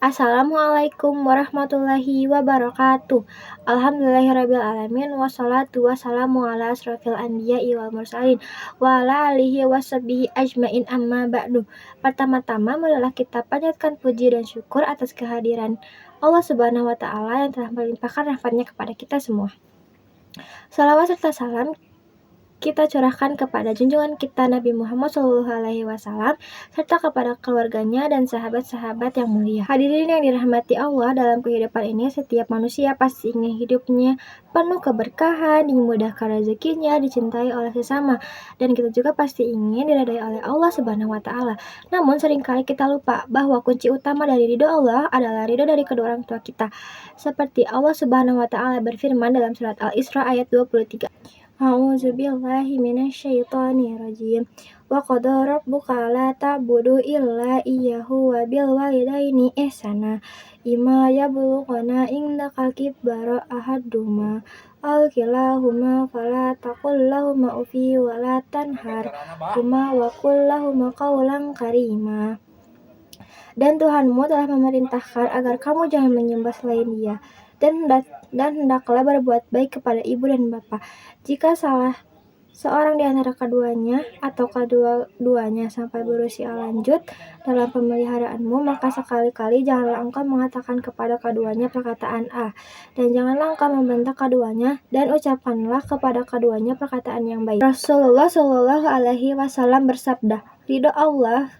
Assalamualaikum warahmatullahi wabarakatuh. Alhamdulillahirrabbilalamin. Wassalatu wassalamu ala asrofil anbiya'i wal mursalin wa ala alihi washabihi ajmain amma ba'du. Pertama-tama marilah kita panjatkan puji dan syukur atas kehadiran Allah Subhanahu wa Ta'ala yang telah melimpahkan rahmatnya kepada kita semua. Salawat serta salam kita curahkan kepada junjungan kita Nabi Muhammad SAW serta kepada keluarganya dan sahabat-sahabat yang mulia. Hadirin yang dirahmati Allah, dalam kehidupan ini setiap manusia pasti ingin hidupnya penuh keberkahan, dimudahkan rezekinya, dicintai oleh sesama, dan kita juga pasti ingin diridhai oleh Allah Subhanahu wa Ta'ala. Namun seringkali kita lupa bahwa kunci utama dari ridho Allah adalah ridho dari kedua orang tua kita. Seperti Allah Subhanahu wa Ta'ala berfirman dalam surat Al-Isra ayat 23. A'udzu billahi minasyaitonir rajim. Wa qada rabbuka la ta'budu illa iyyahu wa bil walidaini ihsana. Imma yablughana indakal kibara ahaduhuma aw kilahuma fala taqul lahumā uffi wa la tanharhumā wa qul lahumā qawlan karīmā. Dan Tuhanmu telah memerintahkan agar kamu jangan menyembah selain Dia, dan hendaklah berbuat baik kepada ibu dan bapa. Jika salah seorang di antara keduanya atau kedua-duanya sampai berusia lanjut dalam pemeliharaanmu, maka sekali-kali janganlah engkau mengatakan kepada keduanya perkataan A, dan janganlah engkau membentak keduanya, dan ucapkanlah kepada keduanya perkataan yang baik. Rasulullah Shallallahu Alaihi Wasallam bersabda, ridho Allah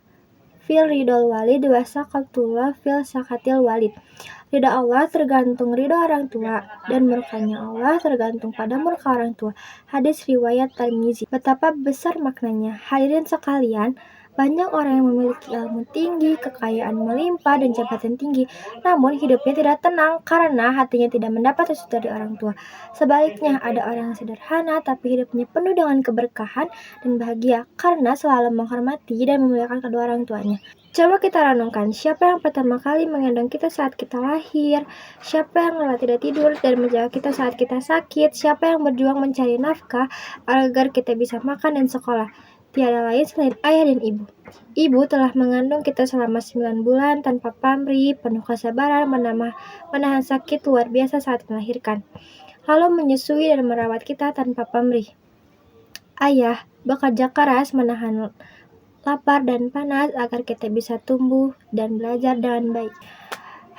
fil ridhol walid wa sakatullah fil sakatil walid. Ridha Allah tergantung ridha orang tua, dan murkanya Allah tergantung pada murka orang tua. Hadis riwayat Tirmizi. Betapa besar maknanya. Hadirin sekalian, banyak orang yang memiliki ilmu tinggi, kekayaan melimpah, dan jabatan tinggi, namun hidupnya tidak tenang karena hatinya tidak mendapat restu dari orang tua. Sebaliknya, ada orang yang sederhana tapi hidupnya penuh dengan keberkahan dan bahagia karena selalu menghormati dan memuliakan kedua orang tuanya. Coba kita renungkan, siapa yang pertama kali menggendong kita saat kita lahir? Siapa yang rela tidak tidur dan menjaga kita saat kita sakit? Siapa yang berjuang mencari nafkah agar kita bisa makan dan sekolah? Tiada lain selain ayah dan ibu. Ibu telah mengandung kita selama 9 bulan tanpa pamrih, penuh kesabaran, menahan sakit luar biasa saat melahirkan, lalu menyusui dan merawat kita tanpa pamrih. Ayah bekerja keras menahan lapar dan panas agar kita bisa tumbuh dan belajar dengan baik.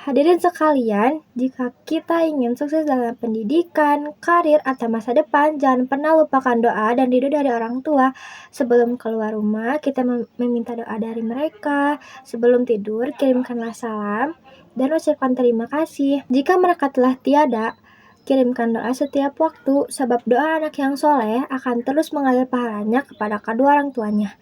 Hadirin sekalian, jika kita ingin sukses dalam pendidikan, karir, atau masa depan, jangan pernah lupakan doa dan ridho dari orang tua. Sebelum keluar rumah, kita meminta doa dari mereka. Sebelum tidur, kirimkanlah salam dan ucapkan terima kasih. Jika mereka telah tiada, kirimkan doa setiap waktu, sebab doa anak yang soleh akan terus mengalir pahalanya kepada kedua orang tuanya.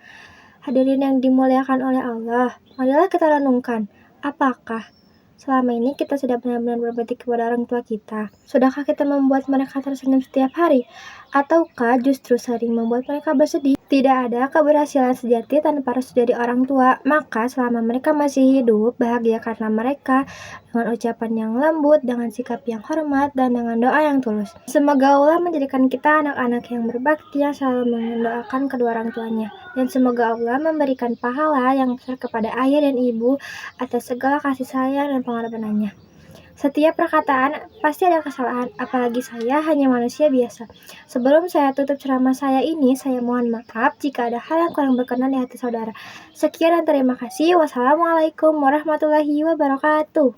Hadirin yang dimuliakan oleh Allah, marilah kita renungkan, apakah selama ini kita sudah benar-benar berbakti kepada orang tua kita? Sudahkah kita membuat mereka tersenyum setiap hari? Ataukah justru sering membuat mereka bersedih? Tidak ada keberhasilan sejati tanpa restu dari orang tua. Maka selama mereka masih hidup, bahagiakanlah mereka dengan ucapan yang lembut, dengan sikap yang hormat, dan dengan doa yang tulus. Semoga Allah menjadikan kita anak-anak yang berbakti, yang selalu mendoakan kedua orang tuanya. Dan semoga Allah memberikan pahala yang besar kepada ayah dan ibu atas segala kasih sayang dan pengorbanannya. Setiap perkataan pasti ada kesalahan, apalagi saya hanya manusia biasa. Sebelum saya tutup ceramah saya ini, saya mohon maaf jika ada hal yang kurang berkenan di hati saudara. Sekian dan terima kasih. Wassalamualaikum warahmatullahi wabarakatuh.